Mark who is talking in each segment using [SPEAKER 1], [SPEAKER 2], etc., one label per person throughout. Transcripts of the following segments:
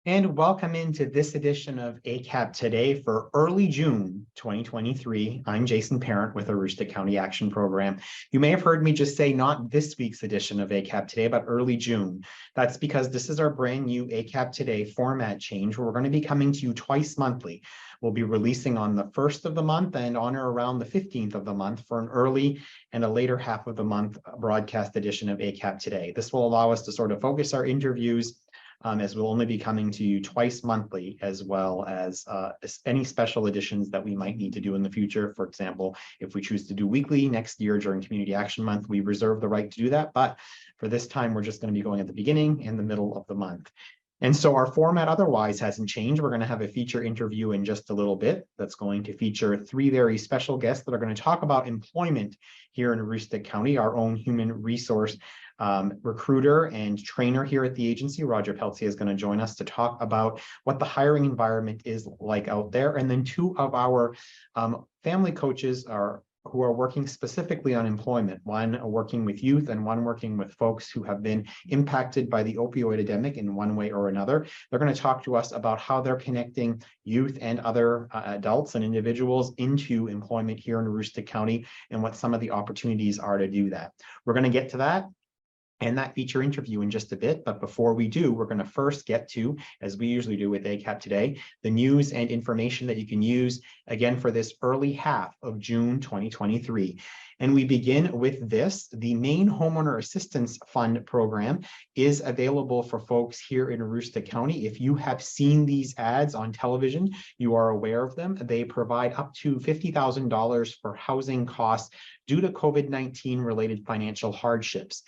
[SPEAKER 1] And welcome into this edition of ACAP Today for early June 2023. I'm Jason Parent with Aroostook County Action Program. You may have heard me just say not this week's edition of ACAP Today, but early June. That's because this is our brand new ACAP Today format change where we're going to be coming to you twice monthly. We'll be releasing on the 1st of the month and on or around the 15th of the month for an early and a later half of the month broadcast edition of ACAP Today. This will allow us to sort of focus our interviews as we'll only be coming to you twice monthly, as well as any special editions that we might need to do in the future. For example, if we choose to do weekly next year during Community Action Month, we reserve the right to do that. But for this time, we're just going to be going at the beginning and the middle of the month. And so our format otherwise hasn't changed. We're going to have a feature interview in just a little bit that's going to feature three very special guests that are going to talk about employment here in Aroostook County. Our own human resource recruiter and trainer here at the agency, Roger Pelletier, is going to join us to talk about what the hiring environment is like out there. And then two of our family coaches who are working specifically on employment, one working with youth and one working with folks who have been impacted by the opioid epidemic in one way or another. They're going to talk to us about how they're connecting youth and other adults and individuals into employment here in Aroostook County and what some of the opportunities are to do that. We're going to get to that and that feature interview in just a bit. But before we do, we're going to first get to, as we usually do with ACAP Today, the news and information that you can use again for this early half of June 2023. And we begin with this. The Maine Homeowner Assistance Fund program is available for folks here in Aroostook County. If you have seen these ads on television, you are aware of them. They provide up to $50,000 for housing costs due to COVID-19 related financial hardships.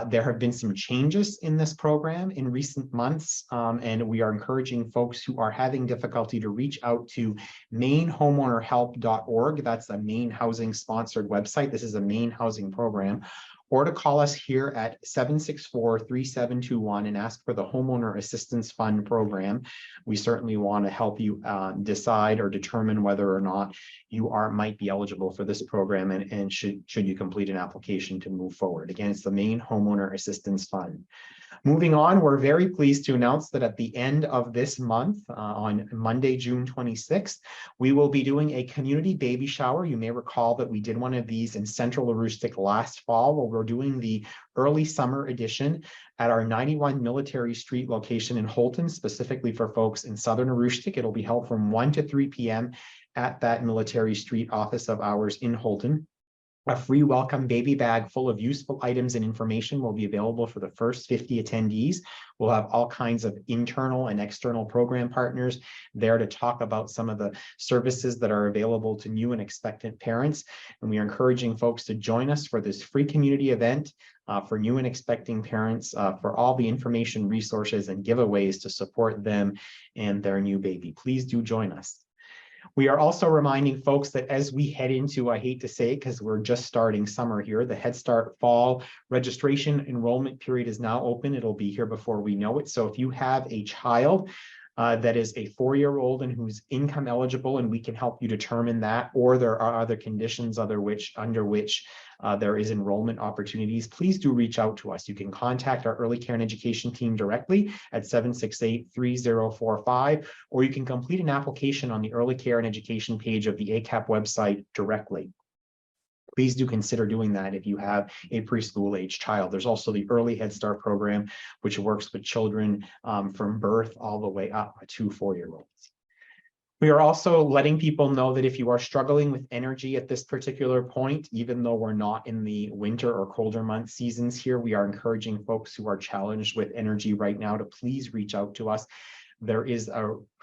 [SPEAKER 1] There have been some changes in this program in recent months, and we are encouraging folks who are having difficulty to reach out to mainehomeownerhelp.org. That's a Maine Housing sponsored website. This is a Maine housing program. Or to call us here at 764-3721 and ask for the Homeowner Assistance Fund program. We certainly want to help you decide or determine whether or not you might be eligible for this program and should you complete an application to move forward. Again, it's the Maine Homeowner Assistance Fund. Moving on, we're very pleased to announce that at the end of this month, on Monday, June 26th, we will be doing a community baby shower. You may recall that we did one of these in Central Aroostook last fall, where we're doing the early summer edition at our 91 Military Street location in Houlton, specifically for folks in Southern Aroostook. It'll be held from 1 to 3 p.m. at that Military Street office of ours in Houlton. A free welcome baby bag full of useful items and information will be available for the first 50 attendees. We'll have all kinds of internal and external program partners there to talk about some of the services that are available to new and expectant parents. And we are encouraging folks to join us for this free community event for new and expecting parents, for all the information, resources, and giveaways to support them and their new baby. Please do join us. We are also reminding folks that as we head into, I hate to say it because we're just starting summer here, the Head Start fall registration enrollment period is now open. It'll be here before we know it. So if you have a child that is a 4-year-old and who's income eligible, and we can help you determine that, or there are other conditions under which there is enrollment opportunities, please do reach out to us. You can contact our early care and education team directly at 768-3045, or you can complete an application on the early care and education page of the ACAP website directly. Please do consider doing that if you have a preschool age child. There's also the Early Head Start program, which works with children from birth all the way up to 4-year-olds. We are also letting people know that if you are struggling with energy at this particular point, even though we're not in the winter or colder month seasons here, we are encouraging folks who are challenged with energy right now to please reach out to us. There is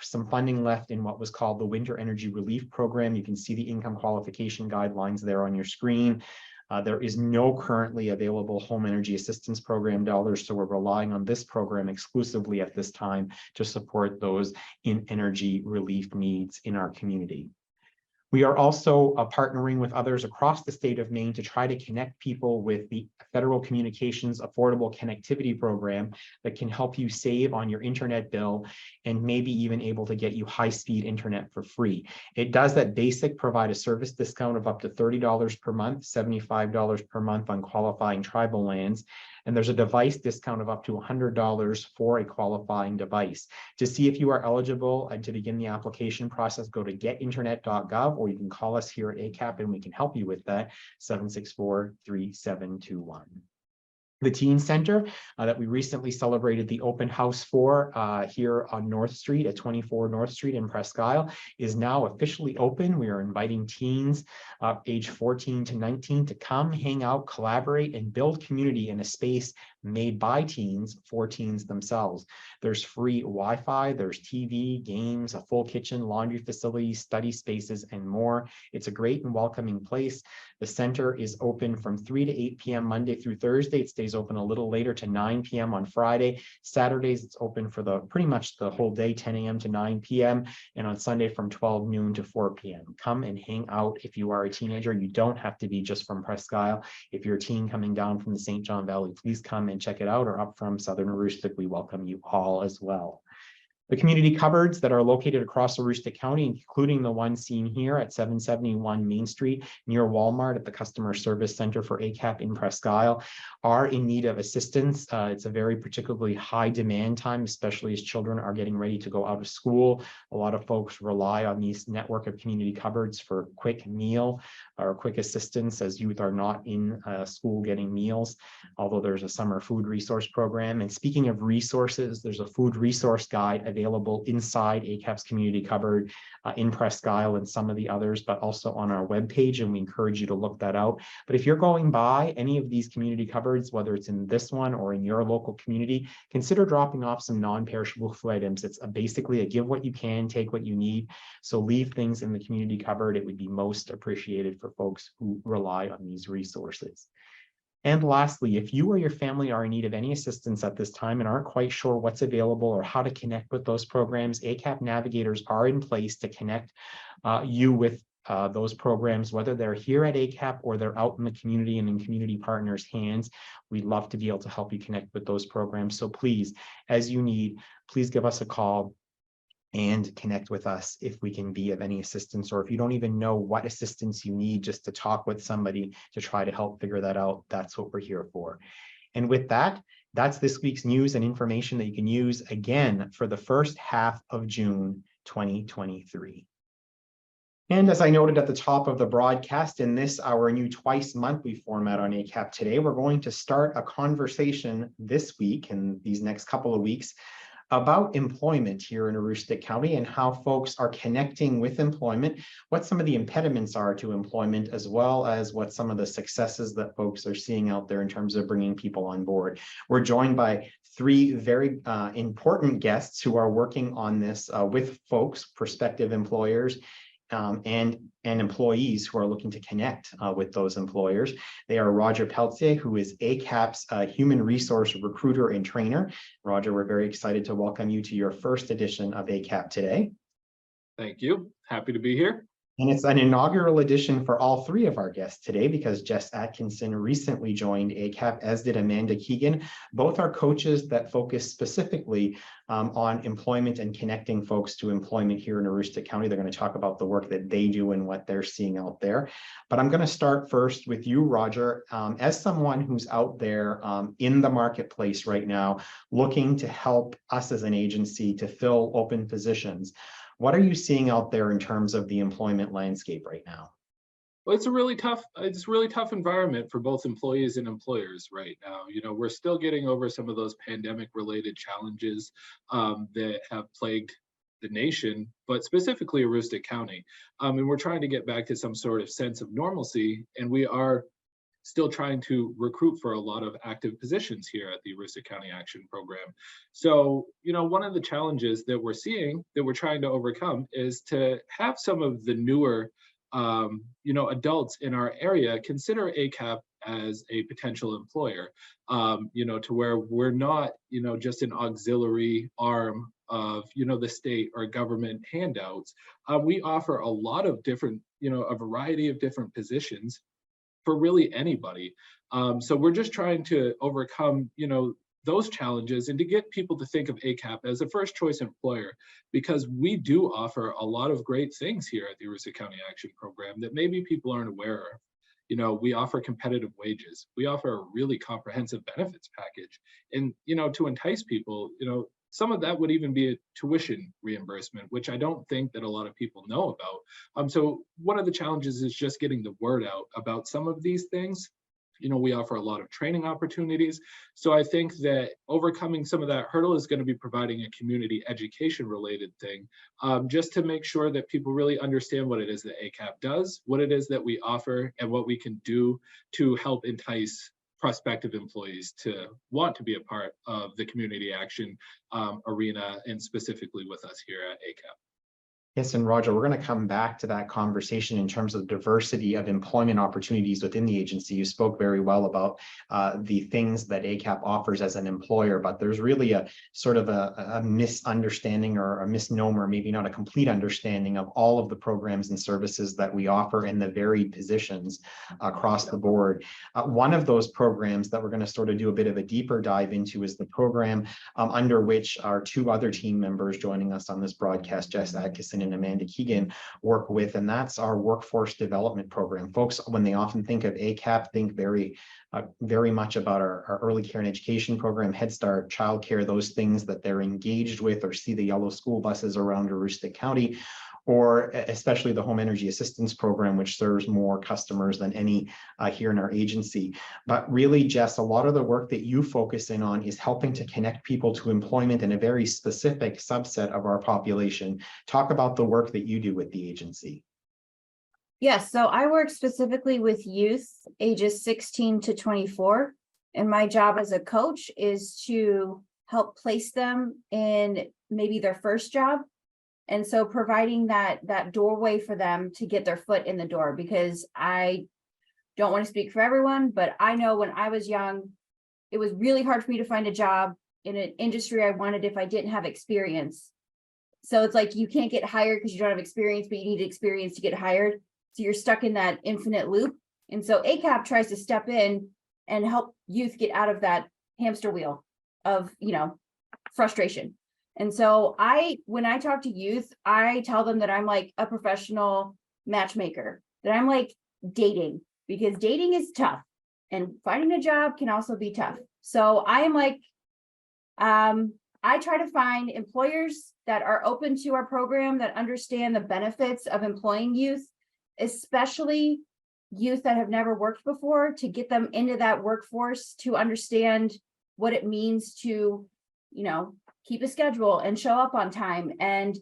[SPEAKER 1] some funding left in what was called the Winter Energy Relief Program. You can see the income qualification guidelines there on your screen. There is no currently available home energy assistance program dollars, so we're relying on this program exclusively at this time to support those in energy relief needs in our community. We are also partnering with others across the state of Maine to try to connect people with the Federal Communications Affordable Connectivity Program that can help you save on your internet bill and maybe even able to get you high-speed internet for free. It does at basic provide a service discount of up to $30 per month, $75 per month on qualifying tribal lands. and there's a device discount of up to $100 for a qualifying device. To see if you are eligible and to begin the application process, go to getinternet.gov, or you can call us here at ACAP and we can help you with that, 764-3721. The Teen Center that we recently celebrated the open house for here on North Street at 24 North Street in Presque Isle is now officially open. We are inviting teens age 14 to 19 to come, hang out, collaborate, and build community in a space made by teens for teens themselves. There's free Wi-Fi, there's TV, games, a full kitchen, laundry facilities, study spaces, and more. It's a great and welcoming place. The center is open from 3 to 8 p.m. Monday through Thursday. It stays open a little later to 9 p.m. on Friday. Saturdays, it's open for pretty much the whole day, 10 a.m. to 9 p.m. And on Sunday from 12 noon to 4 p.m. Come and hang out if you are a teenager. You don't have to be just from Presque Isle. If you're a teen coming down from the St. John Valley, please come and check it out, or up from Southern Aroostook. We welcome you all as well. The community cupboards that are located across Aroostook County, including the one seen here at 771 Main Street near Walmart at the Customer Service Center for ACAP in Presque Isle, are in need of assistance. It's a very particularly high demand time, especially as children are getting ready to go out of school. A lot of folks rely on these network of community cupboards for quick meal or quick assistance as youth are not in school getting meals, although there's a summer food resource program. And speaking of resources, there's a food resource guide available inside ACAP's community cupboard in Presque Isle and some of the others, but also on our webpage, and we encourage you to look that out. But if you're going by any of these community cupboards, whether it's in this one or in your local community, consider dropping off some non-perishable food items. It's basically a give what you can, take what you need. So leave things in the community cupboard. It would be most appreciated for folks who rely on these resources. And lastly, if you or your family are in need of any assistance at this time and aren't quite sure what's available or how to connect with those programs, ACAP navigators are in place to connect you with those programs, whether they're here at ACAP or they're out in the community and in community partners' hands. We'd love to be able to help you connect with those programs. So please, as you need, please give us a call and connect with us if we can be of any assistance, or if you don't even know what assistance you need, just to talk with somebody to try to help figure that out. That's what we're here for. And with that, that's this week's news and information that you can use again for the first half of June 2023. And as I noted at the top of the broadcast, in this, our new twice monthly format on ACAP Today, we're going to start a conversation this week and these next couple of weeks about employment here in Aroostook County and how folks are connecting with employment, what some of the impediments are to employment, as well as what some of the successes that folks are seeing out there in terms of bringing people on board. We're joined by three very important guests who are working on this with folks, prospective employers, and employees who are looking to connect with those employers. They are Roger Pelletier, who is ACAP's human resource recruiter and trainer. Roger, we're very excited to welcome you to your first edition of ACAP Today.
[SPEAKER 2] Thank you. Happy to be here.
[SPEAKER 1] And it's an inaugural edition for all three of our guests today because Jess Atkinson recently joined ACAP, as did Amanda Keegan. Both are coaches that focus specifically on employment and connecting folks to employment here in Aroostook County. They're going to talk about the work that they do and what they're seeing out there. But I'm going to start first with you, Roger, as someone who's out there in the marketplace right now, looking to help us as an agency to fill open positions. What are you seeing out there in terms of the employment landscape right now?
[SPEAKER 2] Well, it's a really tough environment for both employees and employers right now. You know, we're still getting over some of those pandemic-related challenges that have plagued the nation, but specifically Aroostook County. And we're trying to get back to some sort of sense of normalcy, and we are still trying to recruit for a lot of active positions here at the Aroostook County Action Program. So, you know, one of the challenges that we're seeing that we're trying to overcome is to have some of the newer, you know, adults in our area consider ACAP as a potential employer, you know, to where we're not, you know, just an auxiliary arm of, you know, the state or government handouts. We offer a lot of different, you know, a variety of different positions for really anybody. So we're just trying to overcome, you know, those challenges and to get people to think of ACAP as a first choice employer, because we do offer a lot of great things here at the Aroostook County Action Program that maybe people aren't aware of. We offer competitive wages. We offer a really comprehensive benefits package. And, to entice people, some of that would even be a tuition reimbursement, which I don't think that a lot of people know about. So one of the challenges is just getting the word out about some of these things. We offer a lot of training opportunities. So I think that overcoming some of that hurdle is going to be providing a community education related thing, just to make sure that people really understand what it is that ACAP does, what it is that we offer, and what we can do to help entice prospective employees to want to be a part of the community action arena, and specifically with us here at ACAP.
[SPEAKER 1] Yes, and Roger, we're going to come back to that conversation in terms of diversity of employment opportunities within the agency. You spoke very well about the things that ACAP offers as an employer, but there's really a sort of a misunderstanding or a misnomer, maybe not a complete understanding of all of the programs and services that we offer in the varied positions across the board. One of those programs that we're going to sort of do a bit of a deeper dive into is the program under which our two other team members joining us on this broadcast, Jess, Atkinson, and Amanda Keegan, work with, and that's our workforce development program. Folks, when they often think of ACAP, think very much about our early care and education program, Head Start, childcare, those things that they're engaged with, or see the yellow school buses around Aroostook County, or especially the home energy assistance program, which serves more customers than any here in our agency. But really, Jess, a lot of the work that you focus in on is helping to connect people to employment in a very specific subset of our population. Talk about the work that you do with the agency.
[SPEAKER 3] Yes, so I work specifically with youth ages 16 to 24, and my job as a coach is to help place them in maybe their first job. And so providing that doorway for them to get their foot in the door, because I don't want to speak for everyone, but I know when I was young, it was really hard for me to find a job in an industry I wanted if I didn't have experience. So it's like you can't get hired because you don't have experience, but you need experience to get hired. So you're stuck in that infinite loop. And so ACAP tries to step in and help youth get out of that hamster wheel of, frustration. And so when I talk to youth, I tell them that I'm like a professional matchmaker, that I'm like dating, because dating is tough and finding a job can also be tough. So I am like, I try to find employers that are open to our program, that understand the benefits of employing youth, especially youth that have never worked before, to get them into that workforce, to understand what it means to, keep a schedule and show up on time and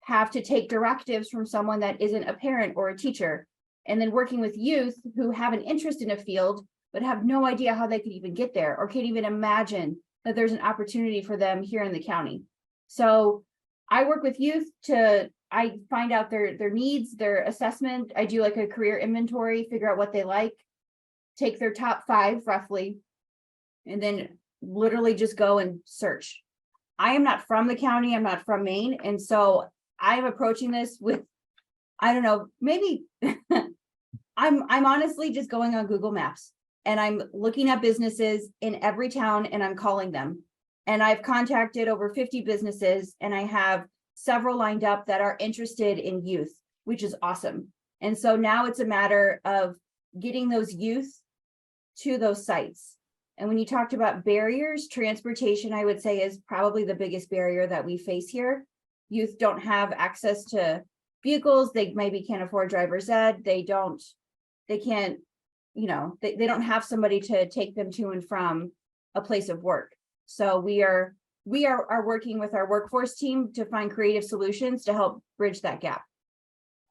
[SPEAKER 3] have to take directives from someone that isn't a parent or a teacher. And then working with youth who have an interest in a field, but have no idea how they could even get there or can't even imagine that there's an opportunity for them here in the county. So I work with youth I find out their needs, their assessment. I do like a career inventory, figure out what they like, take their top 5 roughly, and then literally just go and search. I am not from the county, I'm not from Maine. And so I am approaching this with, I don't know, maybe I'm honestly just going on Google Maps and I'm looking at businesses in every town and I'm calling them. And I've contacted over 50 businesses and I have several lined up that are interested in youth, which is awesome. And so now it's a matter of getting those youth to those sites. And when you talked about barriers, transportation, I would say, is probably the biggest barrier that we face here. Youth don't have access to vehicles. They maybe can't afford driver's ed. They don't have somebody to take them to and from a place of work. So we are working with our workforce team to find creative solutions to help bridge that gap.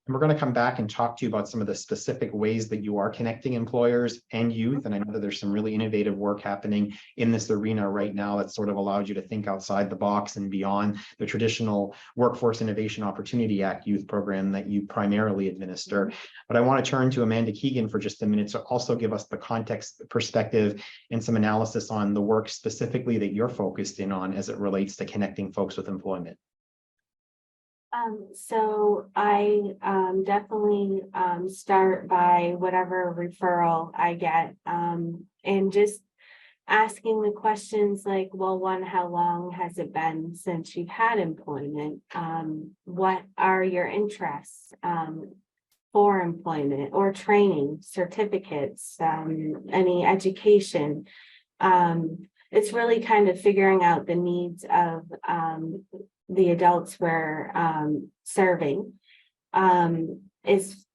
[SPEAKER 1] And we're going to come back and talk to you about some of the specific ways that you are connecting employers and youth. And I know that there's some really innovative work happening in this arena right now that sort of allowed you to think outside the box and beyond the traditional Workforce Innovation Opportunity Act youth program that you primarily administer. But I want to turn to Amanda Keegan for just a minute to also give us the context, perspective, and some analysis on the work specifically that you're focused in on as it relates to connecting folks with employment.
[SPEAKER 4] So I definitely start by whatever referral I get, and just asking the questions like, well, one, how long has it been since you've had employment? What are your interests? for employment or training, certificates, any education. It's really kind of figuring out the needs of the adults we're serving, is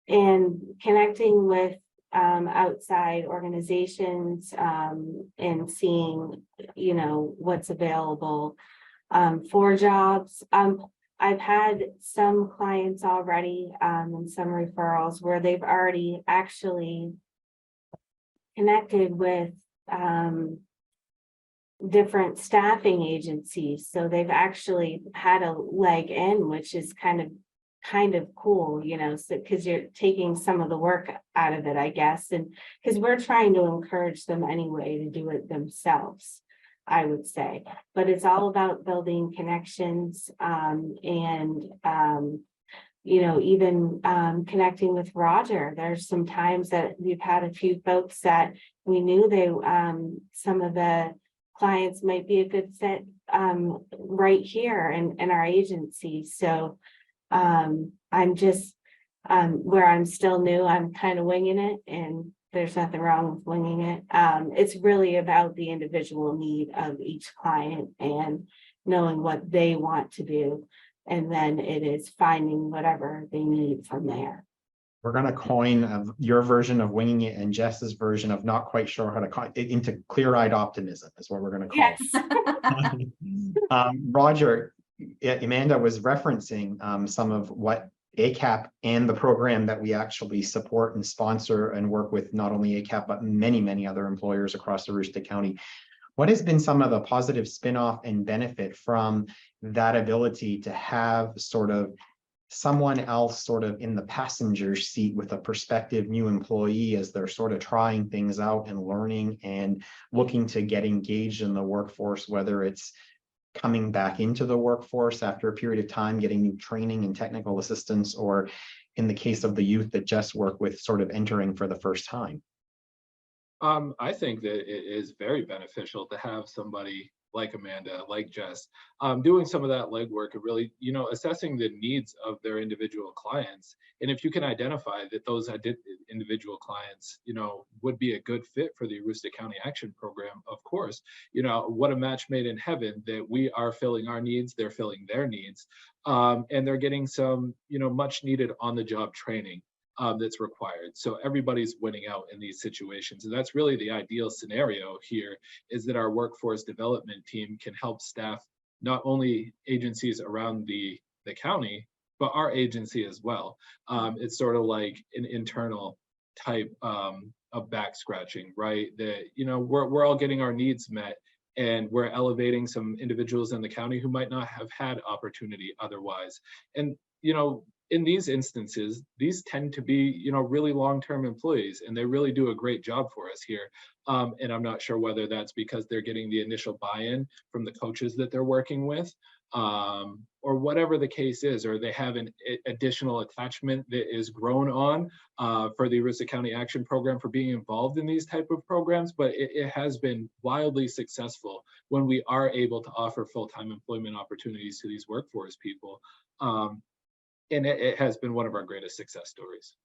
[SPEAKER 4] and connecting with outside organizations and seeing, you know, what's available for jobs. I've had some clients already and some referrals where they've already actually connected with different staffing agencies. So they've actually had a leg in, which is kind of cool, you know, so because you're taking some of the work out of it, I guess, and because we're trying to encourage them anyway to do it themselves, I would say. But it's all about building connections and you know, even connecting with Roger. There's some times that we've had a few folks that we knew they some of the clients might be a good fit right here in our agency. So I'm just where I'm still new, I'm kind of winging it, and there's nothing wrong with winging it. It's really about the individual need of each client and knowing what they want to do. And then it is finding whatever they need from there.
[SPEAKER 1] We're going to coin your version of winging it and Jess's version of not quite sure how to call it into clear-eyed optimism is what we're going to call it.
[SPEAKER 4] Yes.
[SPEAKER 1] Roger, Amanda was referencing some of what ACAP and the program that we actually support and sponsor and work with not only ACAP, but many, many other employers across Aroostook County. What has been some of the positive spin-off and benefit from that ability to have sort of someone else sort of in the passenger seat with a prospective new employee as they're sort of trying things out and learning and looking to get engaged in the workforce, whether it's coming back into the workforce after a period of time, getting new training and technical assistance, or in the case of the youth that Jess worked with, sort of entering for the first time?
[SPEAKER 2] I think that it is very beneficial to have somebody like Amanda, like Jess, doing some of that legwork and really, you know, assessing the needs of their individual clients. And if you can identify that those individual clients, you know, would be a good fit for the Aroostook County Action Program, of course, you know, what a match made in heaven that we are filling our needs, they're filling their needs, and they're getting some, you know, much needed on the job training that's required. So everybody's winning out in these situations. And that's really the ideal scenario here, is that our workforce development team can help staff not only agencies around the county, but our agency as well. It's sort of like an internal type of back scratching, right? That, you know, we're all getting our needs met, and we're elevating some individuals in the county who might not have had opportunity otherwise. And, you know, in these instances, these tend to be, you know, really long-term employees, and they really do a great job for us here. And I'm not sure whether that's because they're getting the initial buy-in from the coaches that they're working with, or whatever the case is, or they have an additional attachment that is grown on for the Aroostook County Action Program for being involved in these type of programs. But it has been wildly successful when we are able to offer full-time employment opportunities to these workforce people. And it has been one of our greatest success stories.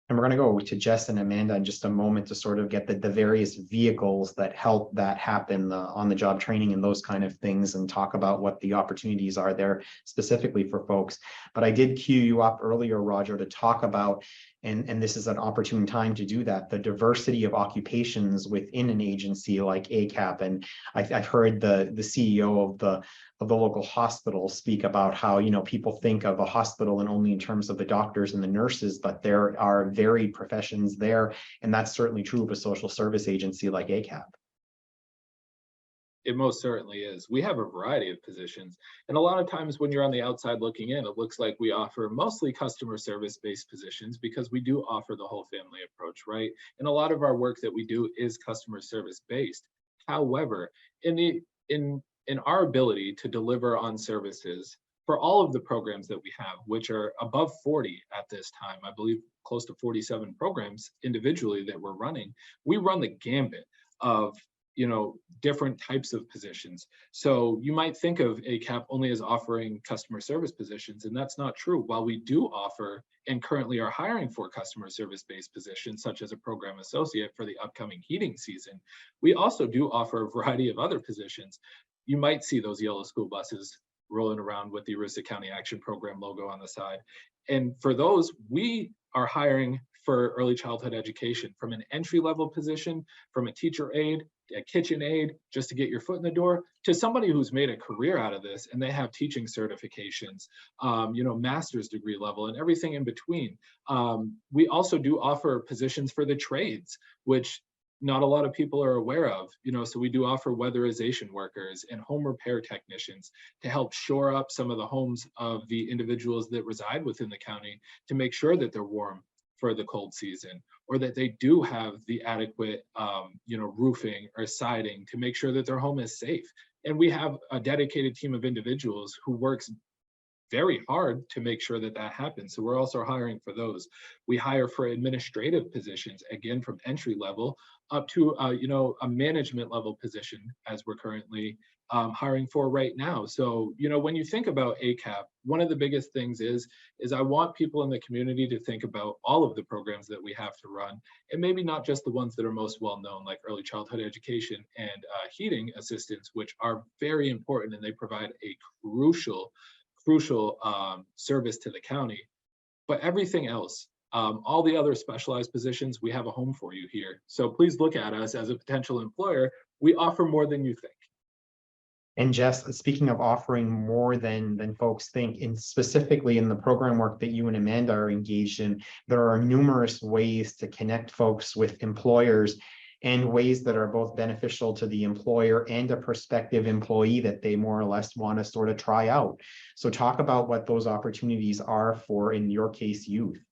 [SPEAKER 1] And we're going to go to Jess and Amanda in just a moment to sort of get the various vehicles that help that happen, on the job training and those kind of things, and talk about what the opportunities are there specifically for folks. But I did cue you up earlier, Roger, to talk about, and this is an opportune time to do that, the diversity of occupations within an agency like ACAP. And I've heard the CEO of the local hospital speak about how, you know, people think of a hospital and only in terms of the doctors and the nurses, but there are varied professions there. And that's certainly true of a social service agency like ACAP.
[SPEAKER 2] It most certainly is. We have a variety of positions. And a lot of times when you're on the outside looking in, it looks like we offer mostly customer service based positions, because we do offer the whole family approach, right? And a lot of our work that we do is customer service based. However, in our ability to deliver on services for all of the programs that we have, which are above 40 at this time, I believe close to 47 programs individually that we're running, we run the gambit of different types of positions. So you might think of ACAP only as offering customer service positions, and that's not true. While we do offer and currently are hiring for customer service-based positions, such as a program associate for the upcoming heating season, we also do offer a variety of other positions. You might see those yellow school buses rolling around with the Aroostook County Action Program logo on the side. And for those, we are hiring for early childhood education, from an entry-level position, from a teacher aide, a kitchen aide, just to get your foot in the door, to somebody who's made a career out of this and they have teaching certifications, master's degree level and everything in between. We also do offer positions for the trades, which not a lot of people are aware of, so we do offer weatherization workers and home repair technicians to help shore up some of the homes of the individuals that reside within the county to make sure that they're warm for the cold season, or that they do have the adequate, roofing or siding to make sure that their home is safe. And we have a dedicated team of individuals who works very hard to make sure that that happens. So we're also hiring for those. We hire for administrative positions, again, from entry level up to, a management level position, as we're currently hiring for right now. So, when you think about ACAP, one of the biggest things is I want people in the community to think about all of the programs that we have to run, and maybe not just the ones that are most well known, like early childhood education and heating assistance, which are very important, and they provide a crucial service to the county. But everything else, all the other specialized positions, we have a home for you here. So please look at us as a potential employer. We offer more than you think.
[SPEAKER 1] And Jess, speaking of offering more than folks think, and specifically in the program work that you and Amanda are engaged in, there are numerous ways to connect folks with employers, and ways that are both beneficial to the employer and a prospective employee that they more or less want to sort of try out. So talk about what those opportunities are for, in your case, youth.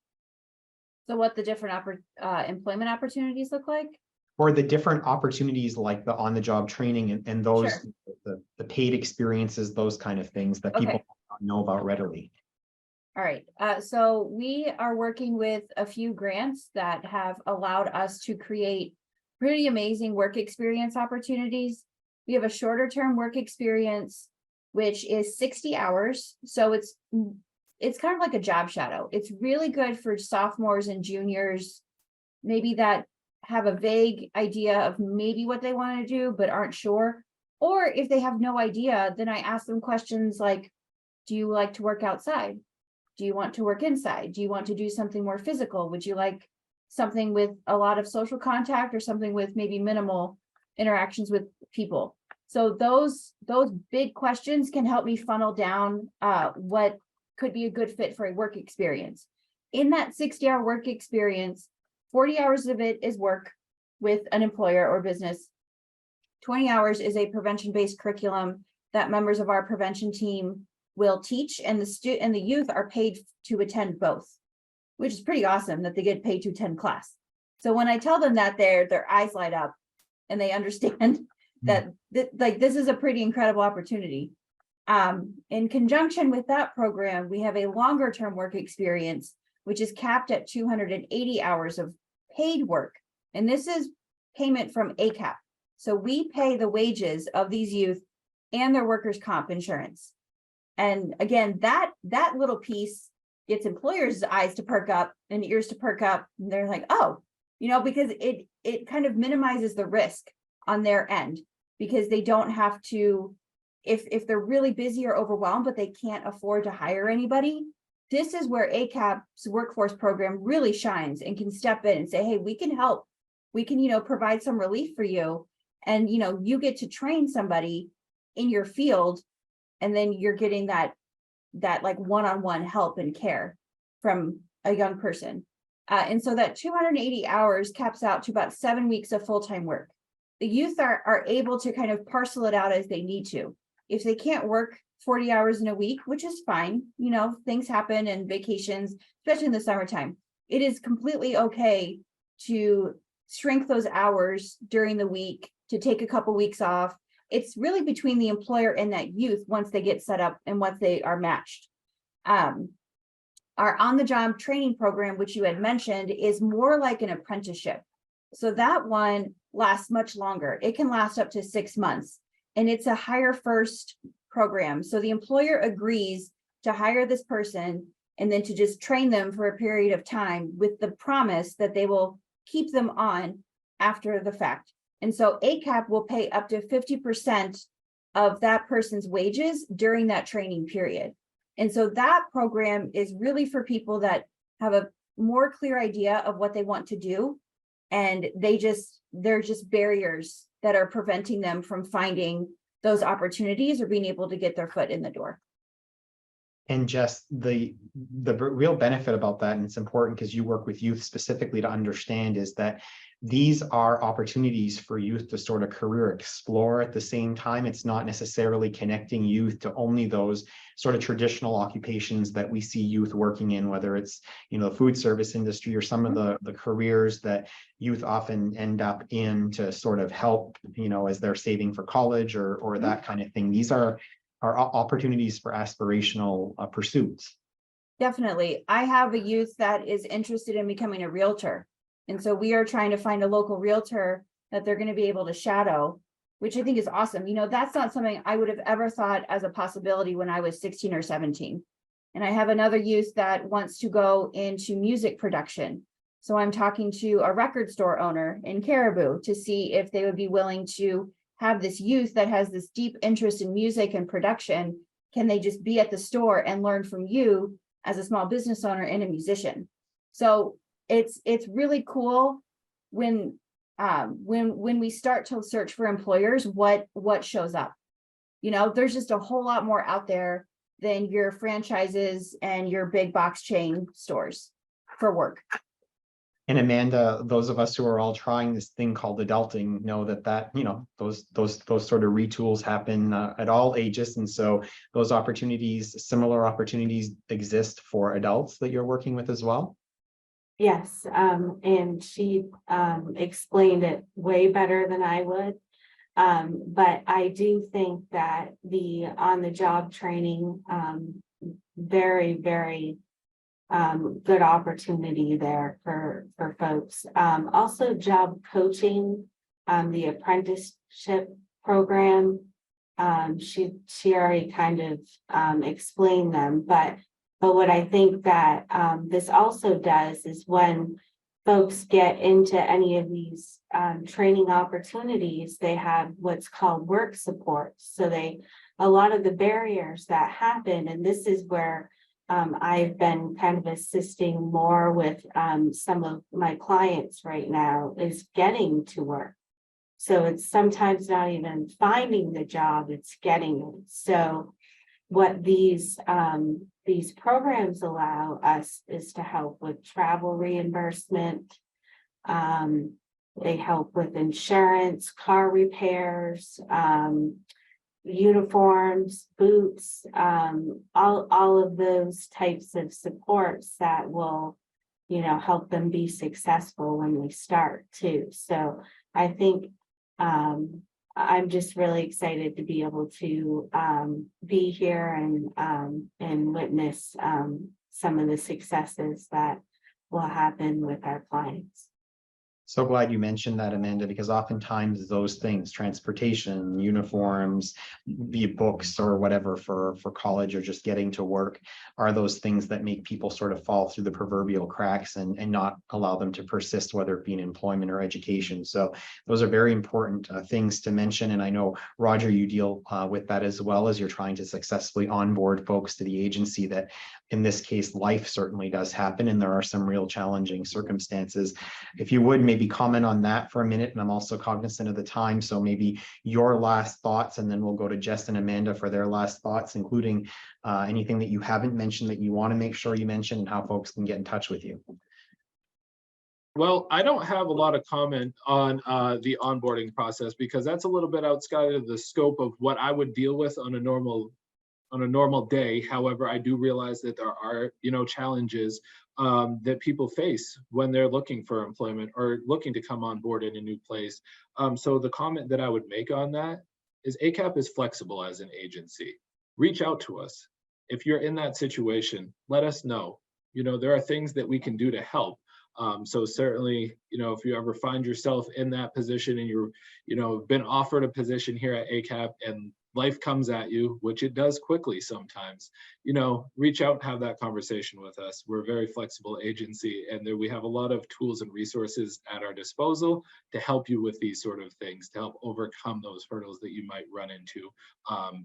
[SPEAKER 3] So what the different employment opportunities look like?
[SPEAKER 1] Or the different opportunities like the on-the-job training and those,
[SPEAKER 3] Sure.
[SPEAKER 1] the paid experiences, those kind of things that people don't know about readily.
[SPEAKER 3] All right, so we are working with a few grants that have allowed us to create pretty amazing work experience opportunities. We have a shorter term work experience, which is 60 hours. So it's kind of like a job shadow. It's really good for sophomores and juniors, maybe that have a vague idea of maybe what they want to do, but aren't sure. Or if they have no idea, then I ask them questions like, do you like to work outside? Do you want to work inside? Do you want to do something more physical? Would you like something with a lot of social contact, or something with maybe minimal interactions with people? So those big questions can help me funnel down what could be a good fit for a work experience. In that 60-hour work experience, 40 hours of it is work with an employer or business. 20 hours is a prevention-based curriculum that members of our prevention team will teach, and the youth are paid to attend both, which is pretty awesome that they get paid to attend class. So when I tell them that, their eyes light up and they understand that this is a pretty incredible opportunity. In conjunction with that program, we have a longer term work experience, which is capped at 280 hours of paid work. And this is payment from ACAP. So we pay the wages of these youth and their workers' comp insurance. And again, that little piece gets employers' eyes to perk up and ears to perk up. And they're like, oh, because it kind of minimizes the risk on their end, because they don't have to, if they're really busy or overwhelmed, but they can't afford to hire anybody. This is where ACAP's workforce program really shines and can step in and say, hey, we can help. We can, provide some relief for you. And, you get to train somebody in your field, and then you're getting that like one-on-one help and care from a young person. And so that 280 hours caps out to about 7 weeks of full-time work. The youth are able to kind of parcel it out as they need to. If they can't work 40 hours in a week, which is fine, things happen, and vacations, especially in the summertime, it is completely okay to shrink those hours during the week, to take a couple weeks off. It's really between the employer and that youth once they get set up and once they are matched. Our on-the-job training program, which you had mentioned, is more like an apprenticeship. So that one lasts much longer. It can last up to 6 months, and it's a hire first program. So the employer agrees to hire this person and then to just train them for a period of time with the promise that they will keep them on after the fact. And so ACAP will pay up to 50% of that person's wages during that training period. And so that program is really for people that have a more clear idea of what they want to do. And they're just barriers that are preventing them from finding those opportunities or being able to get their foot in the door.
[SPEAKER 1] And just the real benefit about that, and it's important because you work with youth specifically to understand, is that these are opportunities for youth to sort of career explore at the same time. It's not necessarily connecting youth to only those sort of traditional occupations that we see youth working in, whether it's, the food service industry or some of the careers that youth often end up in to sort of help, as they're saving for college or that kind of thing. These are opportunities for aspirational pursuits.
[SPEAKER 3] Definitely. I have a youth that is interested in becoming a realtor. And so we are trying to find a local realtor that they're going to be able to shadow, which I think is awesome. That's not something I would have ever thought as a possibility when I was 16 or 17. And I have another youth that wants to go into music production. So I'm talking to a record store owner in Caribou to see if they would be willing to have this youth that has this deep interest in music and production. Can they just be at the store and learn from you as a small business owner and a musician? So it's really cool when we start to search for employers, what shows up. There's just a whole lot more out there than your franchises and your big box chain stores for work.
[SPEAKER 1] And Amanda, those of us who are all trying this thing called adulting know that those sort of retools happen at all ages. And so those similar opportunities exist for adults that you're working with as well.
[SPEAKER 4] Yes, and she explained it way better than I would. But I do think that the on-the-job training, very, very good opportunity there for folks. Also job coaching, the apprenticeship program. She already kind of explained them, but what I think that this also does is when folks get into any of these training opportunities, they have what's called work support. So a lot of the barriers that happen, and this is where I've been kind of assisting more with some of my clients right now, is getting to work. So it's sometimes not even finding the job, it's getting it. So what these programs allow us is to help with travel reimbursement. They help with insurance, car repairs, uniforms, boots, all of those types of supports that will, help them be successful when they start too. So I think I'm just really excited to be able to be here and witness some of the successes that will happen with our clients.
[SPEAKER 1] So glad you mentioned that, Amanda, because oftentimes those things, transportation, uniforms, be it books or whatever for college or just getting to work, are those things that make people sort of fall through the proverbial cracks and not allow them to persist, whether it be in employment or education. So those are very important things to mention. And I know, Roger, you deal with that as well as you're trying to successfully onboard folks to the agency. That in this case, life certainly does happen, and there are some real challenging circumstances. If you would maybe comment on that for a minute, and I'm also cognizant of the time, so maybe your last thoughts, and then we'll go to Jess and Amanda for their last thoughts, including anything that you haven't mentioned that you want to make sure you mention, and how folks can get in touch with you.
[SPEAKER 2] Well, I don't have a lot of comment on the onboarding process, because that's a little bit outside of the scope of what I would deal with on a normal day. However, I do realize that there are, challenges that people face when they're looking for employment or looking to come on board in a new place. So the comment that I would make on that is ACAP is flexible as an agency. Reach out to us. If you're in that situation, let us know. There are things that we can do to help. So certainly, if you ever find yourself in that position and you're, been offered a position here at ACAP and life comes at you, which it does quickly sometimes, reach out and have that conversation with us. We're a very flexible agency, and we have a lot of tools and resources at our disposal to help you with these sort of things, to help overcome those hurdles that you might run into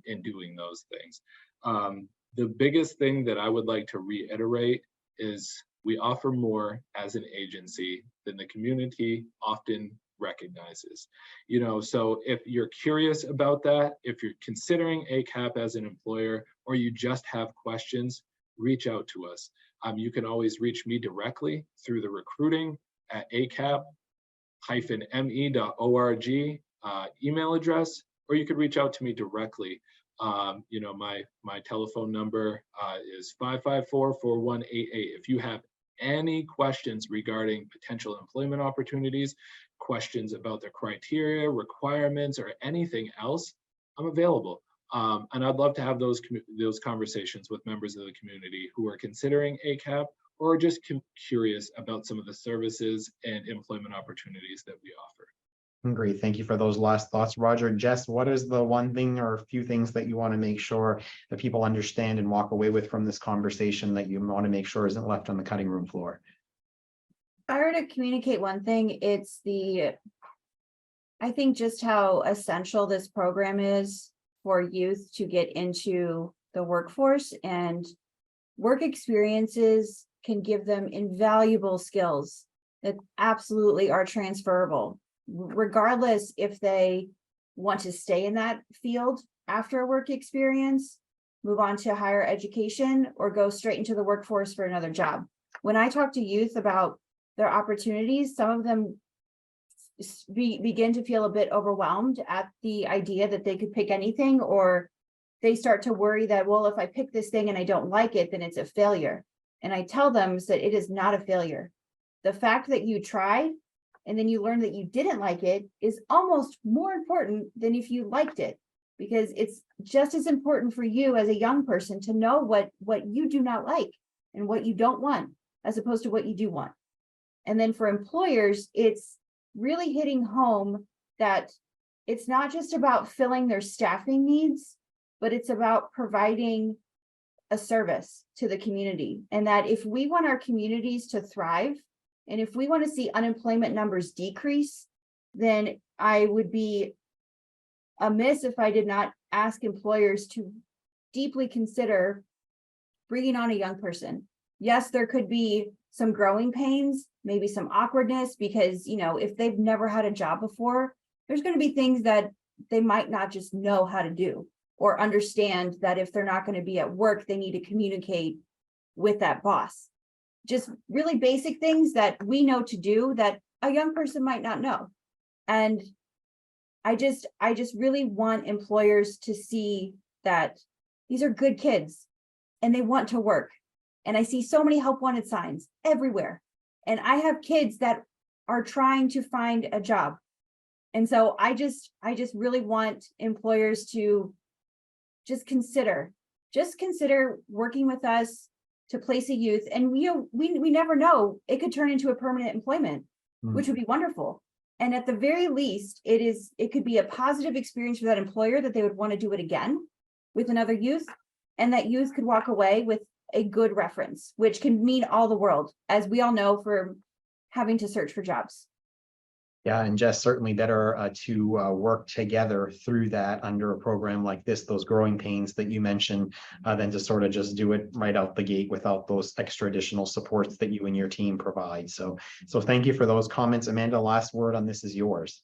[SPEAKER 2] in doing those things. The biggest thing that I would like to reiterate is we offer more as an agency than the community often recognizes. So if you're curious about that, if you're considering ACAP as an employer, or you just have questions, reach out to us. You can always reach me directly through the recruiting at acap-me.org email address, or you could reach out to me directly. My telephone number is 554-4188. If you have any questions regarding potential employment opportunities, questions about the criteria, requirements, or anything else, I'm available. And I'd love to have those conversations with members of the community who are considering ACAP or just curious about some of the services and employment opportunities that we offer.
[SPEAKER 1] Great. Thank you for those last thoughts, Roger. Jess, what is the one thing or a few things that you want to make sure that people understand and walk away with from this conversation that you want to make sure isn't left on the cutting room floor?
[SPEAKER 3] If I were to communicate one thing, I think just how essential this program is for youth to get into the workforce, and work experiences can give them invaluable skills that absolutely are transferable, regardless if they want to stay in that field after a work experience, move on to higher education, or go straight into the workforce for another job. When I talk to youth about their opportunities, some of them begin to feel a bit overwhelmed at the idea that they could pick anything, or they start to worry that, well, if I pick this thing and I don't like it, then it's a failure. And I tell them that it is not a failure. The fact that you tried and then you learn that you didn't like it is almost more important than if you liked it, because it's just as important for you as a young person to know what you do not like and what you don't want, as opposed to what you do want. And then for employers, it's really hitting home that it's not just about filling their staffing needs, but it's about providing a service to the community. And that if we want our communities to thrive, and if we want to see unemployment numbers decrease, then I would be amiss if I did not ask employers to deeply consider bringing on a young person. Yes, there could be some growing pains, maybe some awkwardness, because, if they've never had a job before, there's going to be things that they might not just know how to do, or understand that if they're not going to be at work, they need to communicate with that boss. Just really basic things that we know to do that a young person might not know. And I just really want employers to see that these are good kids and they want to work. And I see so many help wanted signs everywhere. And I have kids that are trying to find a job. And so I just really want employers to just consider working with us to place a youth. And we never know, it could turn into a permanent employment, which would be wonderful. And at the very least, it could be a positive experience for that employer, that they would want to do it again with another youth, and that youth could walk away with a good reference, which can mean all the world, as we all know, for having to search for jobs.
[SPEAKER 1] Yeah, and Jess, certainly better to work together through that under a program like this, those growing pains that you mentioned, than to sort of just do it right out the gate without those extra additional supports that you and your team provide. So thank you for those comments. Amanda, last word on this is yours.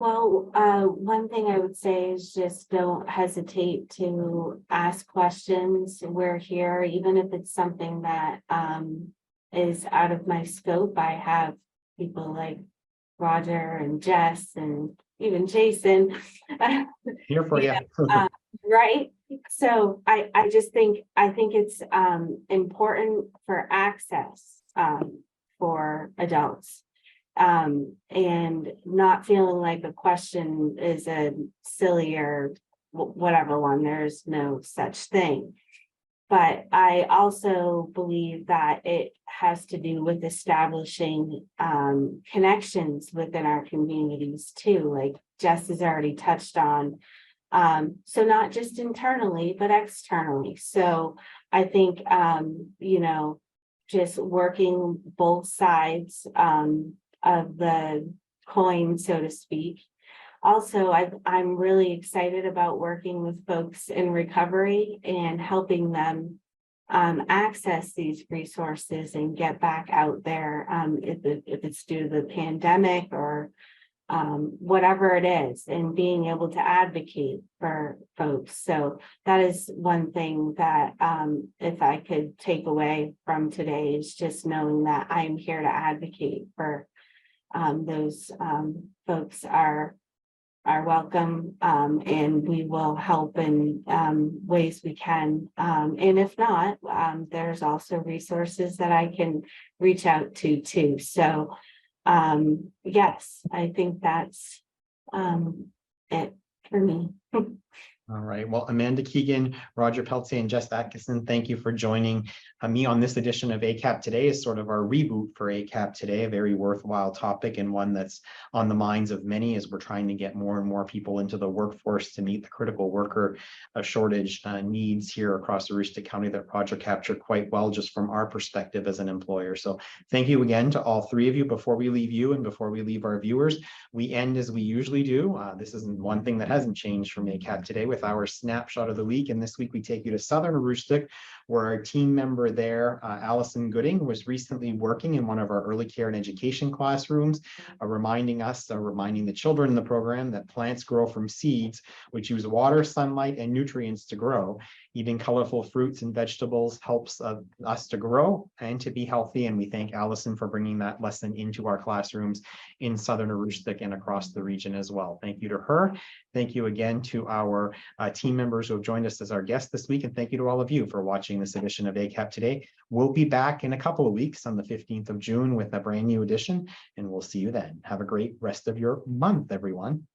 [SPEAKER 4] Well, one thing I would say is just don't hesitate to ask questions. We're here, even if it's something that is out of my scope. I have people like Roger and Jess and even Jason.
[SPEAKER 1] Here for you.
[SPEAKER 4] Right. So I think it's important for access for adults. And not feeling like a question is a silly or whatever one. There's no such thing. But I also believe that it has to do with establishing connections within our communities too, like Jess has already touched on. So not just internally, but externally. So I think, you know, just working both sides of the coin, so to speak. Also, I'm really excited about working with folks in recovery and helping them access these resources and get back out there if it's due to the pandemic or whatever it is, and being able to advocate for folks. So that is one thing that if I could take away from today is just knowing that I'm here to advocate for those folks are welcome, and we will help in ways we can. And if not, there's also resources that I can reach out to too. So yes, I think that's it for me.
[SPEAKER 1] All right. Well, Amanda Keegan, Roger Pelletier, and Jess Atkinson, thank you for joining me on this edition of ACAP Today. Is sort of our reboot for ACAP Today, a very worthwhile topic and one that's on the minds of many as we're trying to get more and more people into the workforce to meet the critical worker shortage needs here across Aroostook County that Roger captured quite well just from our perspective as an employer. So thank you again to all three of you. Before we leave you and before we leave our viewers, we end as we usually do. This isn't one thing that hasn't changed from ACAP Today with our snapshot of the week. And this week we take you to Southern Aroostook, where our team member there, Allison Gooding, was recently working in one of our early care and education classrooms, reminding the children in the program that plants grow from seeds, which use water, sunlight, and nutrients to grow. Eating colorful fruits and vegetables helps us to grow and to be healthy. And we thank Allison for bringing that lesson into our classrooms in Southern Aroostook and across the region as well. Thank you to her. Thank you again to our team members who have joined us as our guests this week. And thank you to all of you for watching this edition of ACAP Today. We'll be back in a couple of weeks on the 15th of June with a brand new edition, and we'll see you then. Have a great rest of your month, everyone.